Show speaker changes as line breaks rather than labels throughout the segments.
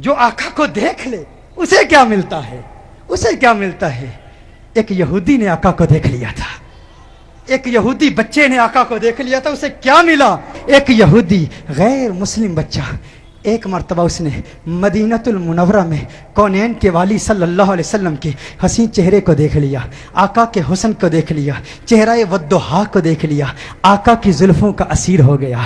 جو آقا کو دیکھ لے اسے کیا ملتا ہے؟ اسے کیا ملتا ہے؟ ایک یہودی نے آقا کو دیکھ لیا تھا، ایک یہودی بچے نے آقا کو دیکھ لیا تھا، اسے کیا ملا؟ ایک یہودی غیر مسلم بچہ ایک مرتبہ اس نے مدینۃ المنورہ میں کونین کے والی صلی اللہ علیہ وسلم کے حسین چہرے کو دیکھ لیا، آقا کے حسن کو دیکھ لیا، چہرہ والضحیٰ کو دیکھ لیا، آقا کی زلفوں کا اسیر ہو گیا،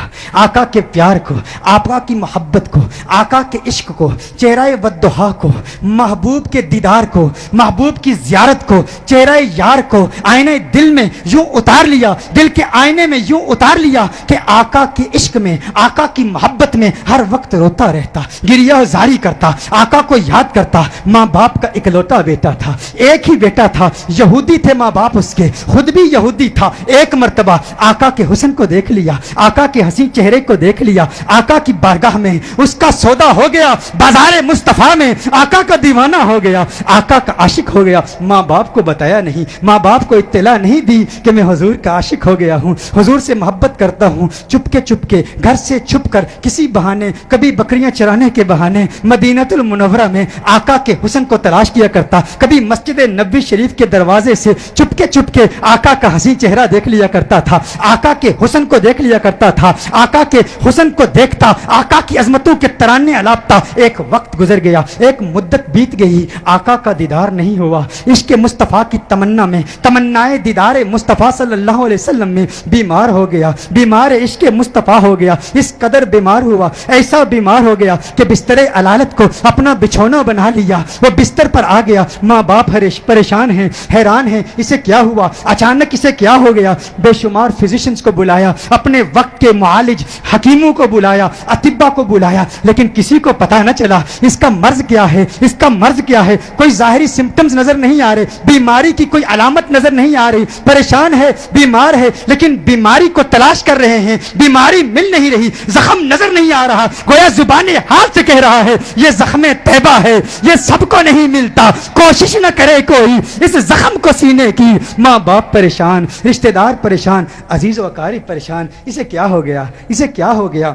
آقا کے پیار کو، آقا کی محبت کو، آقا کے عشق کو، چہرہ والضحیٰ کو، محبوب کے دیدار کو، محبوب کی زیارت کو، چہرہ یار کو آئینہ دل میں یوں اتار لیا، دل کے آئینے میں یوں اتار لیا کہ آقا کے عشق میں، آقا کی محبت میں ہر وقت روتا رہتا، گریہ زاری کرتا، آقا کو یاد کرتا۔ ماں باپ کا اکلوتا بیٹا تھا، ایک ہی بیٹا تھا، یہودی تھے ماں باپ اس کے، خود بھی یہودی تھا۔ ایک مرتبہ آقا کے حسن کو دیکھ لیا، آقا کے حسین چہرے کو دیکھ لیا، آقا کی بارگاہ میں اس کا سودا ہو گیا، بازار مصطفیٰ میں آقا کا دیوانہ ہو گیا، آقا کا عاشق ہو گیا۔ ماں باپ کو بتایا نہیں، ماں باپ کو اطلاع نہیں دی کہ میں حضور کا عاشق ہو گیا ہوں، حضور سے محبت کرتا ہوں۔ چپ کے گھر سے چھپ کر کسی بہانے، کبھی بکریاں چرانے کے بہانے مدینۃ المنورہ میں آقا کے حسن کو تلاش کیا کرتا، کبھی مسجد نبوی شریف کے دروازے سے چپ کے آقا کا حسین چہرہ دیکھ لیا کرتا تھا، آقا کے حسن کو دیکھ لیا کرتا تھا، آقا کے حسن کو دیکھتا، آقا کی عظمتوں کے ترانے الاپتا۔ ایک وقت گزر گیا، ایک مدت بیت گئی، آقا کا دیدار نہیں ہوا۔ عشق مصطفیٰ کی تمنا میں، تمنائے دیدار مصطفیٰ صلی اللہ علیہ وسلم میں بیمار ہو گیا، بیمار عشق مصطفیٰ ہو گیا، اس قدر بیمار ہوا، ایسا بیمار ہو گیا کہ بستر علالت کو اپنا بچھونا بنا لیا، وہ بستر پر آ گیا۔ ماں باپ پریشان ہیں، حیران ہیں، اسے کیا ہوا، اچانک اسے کیا ہو گیا۔ بے شمار فزیشنز کو بلایا، اپنے وقت کے معالج حکیموں کو بلایا، اطباء کو بلایا، لیکن کسی کو پتہ نہ چلا اس کا مرض کیا ہے، اس کا مرض کیا ہے۔ کوئی ظاہری سمپٹمز نظر نہیں آ رہے، بیماری کی کوئی علامت نظر نہیں آ رہی، پریشان ہے، بیمار ہے، لیکن بیماری کو تلاش کر رہے ہیں، بیماری مل نہیں رہی، زخم نظر نہیں آ رہا، گویا زبان حال سے کہہ رہا ہے یہ زخم طیبہ ہے، یہ سب کو نہیں ملتا، کوشش نہ کرے کوئی اس زخم کو سینے کی۔ ماں باپ پریشان، رشتہ دار پریشان، عزیز و اقارب پریشان، اسے کیا ہو گیا، اسے کیا ہو گیا،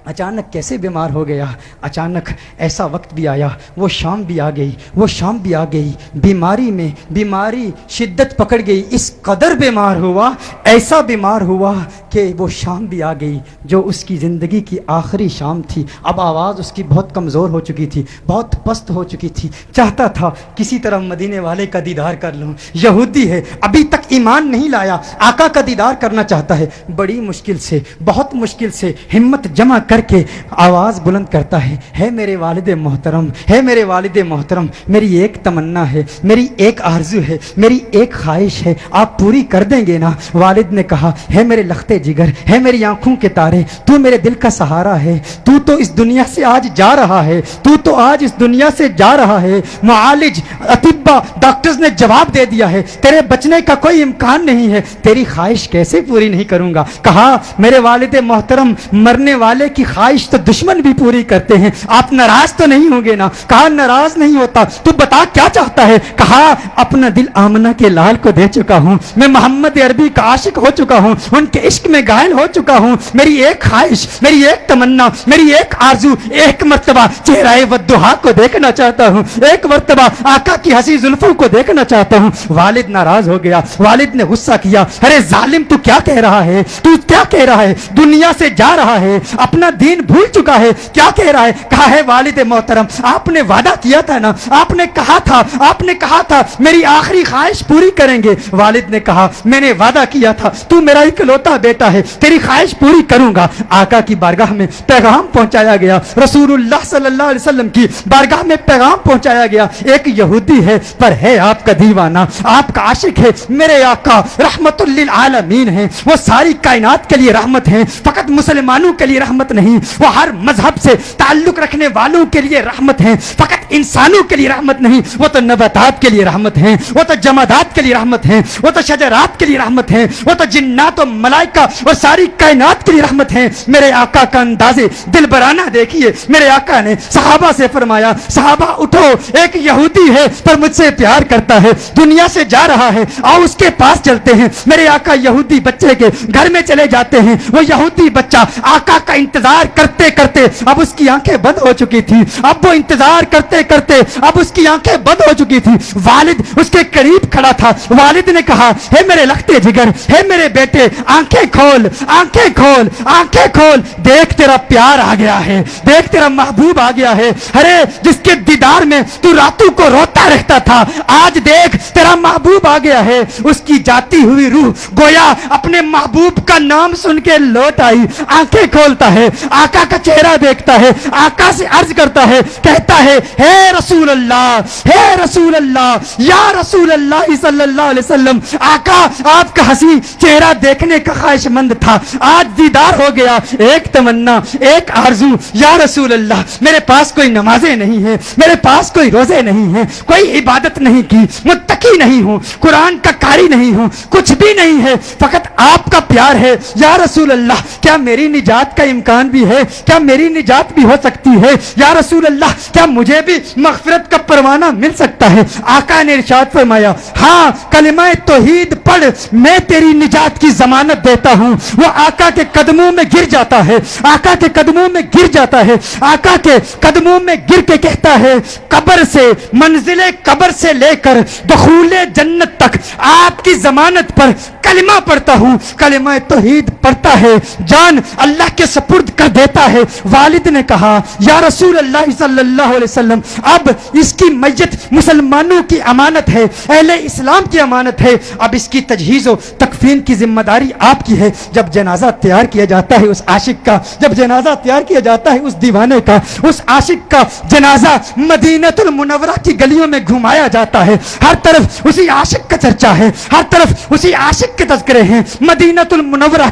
اچانک کیسے بیمار ہو گیا۔ اچانک ایسا وقت بھی آیا، وہ شام بھی آ گئی، وہ شام بھی آ گئی، بیماری میں بیماری شدت پکڑ گئی، اس قدر بیمار ہوا، ایسا بیمار ہوا کہ وہ شام بھی آ گئی جو اس کی زندگی کی آخری شام تھی۔ اب آواز اس کی بہت کمزور ہو چکی تھی، بہت پست ہو چکی تھی، چاہتا تھا کسی طرح مدینے والے کا دیدار کر لوں۔ یہودی ہے، ابھی تک ایمان نہیں لایا، آقا کا دیدار کرنا چاہتا ہے۔ بڑی مشکل سے، بہت مشکل سے ہمت جمع کر کے آواز بلند کرتا ہے میرے والد محترم، ہے میرے والد محترم، میری ایک تمنا ہے، میری ایک آرزو ہے، میری ایک خواہش ہے، آپ پوری کر دیں گے نا؟ والد نے کہا ہے میرے لختے جگر، ہے میری آنکھوں کے تارے، تو میرے دل کا سہارا ہے، تو اس دنیا سے آج جا رہا ہے، تو آج اس دنیا سے جا رہا ہے۔ معالج، اطباء، ڈاکٹرز نے جواب دے دیا ہے تیرے بچنے کا کوئی امکان نہیں ہے، تیری خواہش کیسے پوری نہیں کروں گا؟ کہا میرے والد محترم، مرنے والے کی خواہش تو دشمن بھی پوری کرتے ہیں، آپ ناراض تو نہیں ہوں گے نا؟ کہا ناراض نہیں ہوتا، تو بتا کیا چاہتا ہے؟ کہا اپنا دل آمنہ کے لال کو دے چکا ہوں، میں محمد عربی کا عاشق ہو چکا ہوں، ان کے عشق میں گائل ہو چکا ہوں، میری ایک خواہش، میری ایک تمنا، میری ایک آرزو، ایک مرتبہ چہرہ والضحیٰ کو دیکھنا چاہتا ہوں، ایک مرتبہ آقا کی حسین زلفوں کو دیکھنا چاہتا ہوں۔ والد ناراض ہو گیا، والد نے غصہ کیا، ارے ظالم تو کیا کہہ رہا ہے، تو کیا کہہ رہا ہے؟ دنیا سے جا رہا ہے، اپنا دین بھول چکا ہے، کیا کہہ رہا ہے؟ کہا ہے والد محترم، آپ نے وعدہ کیا تھا نا، آپ نے کہا تھا میری آخری خواہش پوری کریں گے۔ والد نے کہا میں نے وعدہ کیا تھا، تو میرا اکلوتا بیٹا ہے، تیری خواہش پوری کروں گا۔ آقا کی بارگاہ میں پیغام پہنچایا گیا، رسول اللہ صلی اللہ علیہ وسلم کی بارگاہ میں پیغام پہنچایا گیا، ایک یہودی ہے پر ہے آپ کا دیوانہ، آپ کا عاشق ہے، میرے آقا رحمت للعالمین ہیں، وہ ساری کائنات کے لیے رحمت ہیں، فقط مسلمانوں کے لیے رحمت نہیں، وہ ہر مذہب سے تعلق رکھنے والوں کے لیے رحمت ہیں، فقط انسانوں کے لیے رحمت نہیں، وہ تو نباتات کے لیے رحمت ہیں، وہ تو جمادات کے لیے رحمت ہیں، وہ تو شجرات کے لیے رحمت ہیں، وہ تو جنات و ملائکہ اور ساری کائنات کے لیے رحمت ہیں۔ میرے آقا کا انداز دلبرانہ دیکھیے، میرے آقا نے صحابہ سے فرمایا صحابہ اٹھو، ایک یہودی ہے پر مجھ سے پیار کرتا ہے، دنیا سے جا رہا ہے، آؤ اس کے پاس چلتے ہیں, میرے آقا یہودی بچے کے گھر میں چلے جاتے ہیں. وہ یہودی بچہ آقا کا انتظار کرتے کرتے اب اس کی آنکھیں بند ہو چکی تھی. اب وہ انتظار کرتے کرتے اب اس کی آنکھیں بند ہو چکی تھی. والد اس کے قریب کھڑا تھا. والد نے کہا, ہے میرے لختے جگر, ہے میرے بیٹے, آنکھیں کھول, آنکھیں کھول, آنکھیں کھول, دیکھ تیرا پیار آ گیا ہے, دیکھ تیرا محبوب آ گیا ہے. ارے جس کے دیدار میں تو راتوں کو روتا رہتا تھا, آج دیکھ تیرا محبوب آ گیا ہے. اس کی جاتی ہوئی روح گویا اپنے محبوب کا نام سن کے لوٹ آئی. آنکھیں کھولتا ہے, آقا کا چہرہ دیکھتا ہے, آقا سے عرض کرتا ہے, کہتا ہے, ہے رسول اللہ, ہے رسول اللہ, یا رسول اللہ صلی اللہ علیہ وسلم. آقا آپ کا حسین چہرہ دیکھنے کا خواہش مند تھا, آج دیدار ہو گیا. ایک تمنا, ایک آرزو, یا رسول اللہ میرے پاس کوئی نمازیں نہیں ہیں, میرے پاس کوئی روزے نہیں ہیں, کوئی عبادت نہیں کی, متقی نہیں ہوں, قرآن کا قاری نہیں ہوں, کچھ بھی نہیں ہے, فقط آپ کا پیار ہے. یا رسول اللہ کیا میری نجات کا امکان بھی ہے, کیا میری نجات بھی ہو سکتی ہے؟ یا رسول اللہ کیا مجھے بھی مغفرت کا پروانہ مل سکتا ہے؟ آقا نے ارشاد فرمایا, ہاں کلمہ توحید پڑھ, میں تیری نجات کی ضمانت دیتا ہوں. وہ آقا کے قدموں میں گر جاتا ہے, آقا کے قدموں میں گر جاتا ہے, آقا کے قدموں میں گر کے کہتا ہے, قبر سے, منزل قبر سے لے کر دخول جنت تک آپ کی ضمانت پر کلمہ پڑھتا ہوں. کلمہ توحید پڑھتا ہے, جان اللہ کے سپرد کر دیتا ہے. والد نے کہا, یا رسول اللہ صلی اللہ علیہ وسلم اب اس کی میت مسلمانوں کی امانت ہے, اہل اسلام کی امانت ہے, اب اس کی تجہیز و تکفین کی ذمہ داری آپ کی ہے. جب جنازہ تیار کیا جاتا ہے اس عاشق کا, جب جنازہ تیار کیا جاتا ہے اس دیوانے کا, اس عاشق کا جنازہ مدینہ المنورہ کی گلیوں میں گھمایا جاتا ہے. ہر طرف اسی عاشق کا چرچا ہے, ہر طرف اسی عاشق کے تذکرے ہیں. مدینہ المنورہ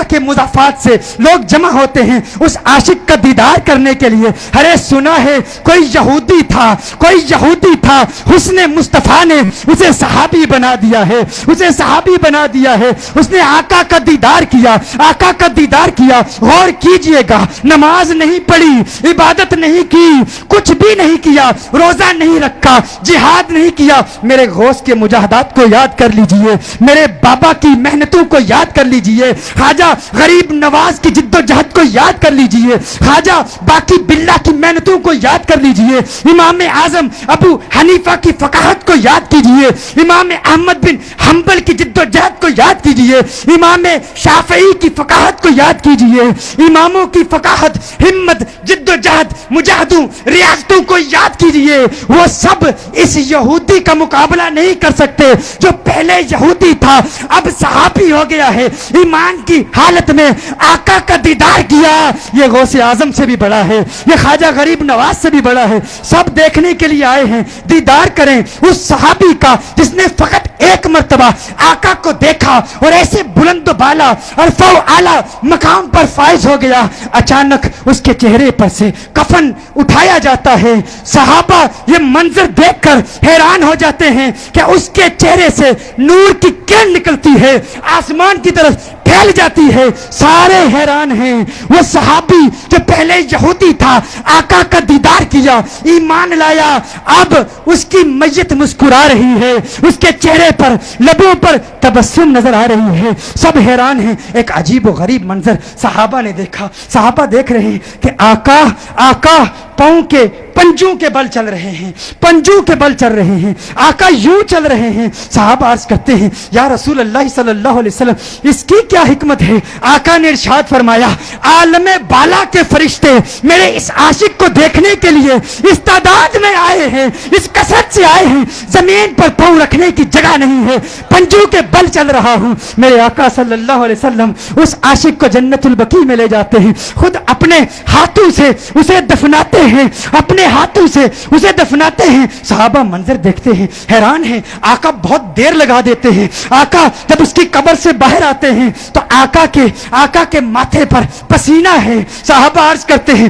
کے مضافات سے لوگ جمع ہوتے ہیں اس عاشق کا دیدار کرنے کے لیے. ارے سنا ہے کوئی یہودی تھا, کوئی یہودی تھا, حسن مصطفیٰ نے اسے صحابی بنا دیا ہے, اسے صحابی بنا دیا ہے. اس نے آقا کا دیدار کیا, آقا کا دیدار کیا. غور کیجئے گا, نماز نہیں پڑھی, عبادت نہیں کی, کچھ بھی نہیں کیا, روزہ نہیں رکھا, جہاد نہیں کیا. میرے غوث کے مجاہدات کو یاد کر لیجئے, میرے بابا کی محنتوں کو یاد کر لیجئے, خواجہ غریب نواز کی جد و جہد کو یاد کر لیجئے, خواجہ باقی باللہ کی محنتوں کو یاد کر لیجئے, امام اعظم ابو حنیفہ کی فقاہت کو یاد کیجئے, امام احمد بن حنبل کی جد و جہد کو یاد کیجئے, امام شافعی کی فقاہت کو یاد کیجئے. اماموں کی فقاہت, ہمت, جد و جہد, مجاہدوں, ریاضتوں کو یاد کیجئے. وہ سب اس یہودی کا مقابلہ نہیں کر سکتے جو پہلے یہودی تھا اب صحابی ہو گیا ہے. ایمان کی حالت میں آقا کا دیدار کیا. یہ غوث اعظم سے بھی بڑا ہے, یہ خواجہ غریب نواز سے بھی بڑا ہے. سب دیکھنے کے لیے آئے ہیں, دیدار کریں اس صحابی کا جس نے فقط ایک مرتبہ آقا کو دیکھا اور ایسے بلند و بالا اور فو اعلیٰ مقام پر فائز ہو گیا. اچانک اس کے چہرے پر سے کفن اٹھایا جاتا ہے. صحابہ یہ منظر دیکھ کر حیران ہو جاتے ہیں کہ اس کے چہرے سے نور کی کرن نکلتی ہے, آسمان کی طرف پھیل جاتی ہے. سارے حیران ہیں. وہ صحابی جو پہلے یہودی تھا آقا کا دیدار کیا, ایمان لایا, اب اس کی میت مسکرا رہی ہے, اس کے چہرے پر, لبوں پر تبسم نظر آ رہی ہے. سب حیران ہیں. ایک عجیب و غریب منظر صحابہ نے دیکھا. صحابہ دیکھ رہے ہیں کہ آقا پاؤں کے پنجوں کے بل چل رہے ہیں, پنجوں کے بل چل رہے ہیں, آقا یوں چل رہے ہیں. صحابہ عرض کرتے ہیں, یا رسول اللہ صلی اللہ علیہ وسلم اس کی کیا حکمت ہے؟ آقا نے ارشاد فرمایا, عالم بالا کے فرشتے میرے اس عاشق کو دیکھنے کے لیے اس تعداد میں آئے ہیں, اس کثرت سے آئے ہیں, زمین پر پاؤں رکھنے کی جگہ نہیں ہے, پنجوں کے بل چل رہا ہوں. میرے آقا صلی اللہ علیہ وسلم اس عاشق کو جنت البقیع میں لے جاتے ہیں, خود اپنے ہاتھوں سے اسے دفناتے ہیں, اپنے ہاتھوں سے اسے دفناتے ہیں. صحابہ منظر دیکھتے ہیں, حیران ہیں. آقا بہت دیر لگا دیتے ہیں. آقا جب اس کی قبر سے باہر آتے ہیں تو آقا کے ماتھے پر پسینہ ہے. صحابہ عرض کرتے ہیں,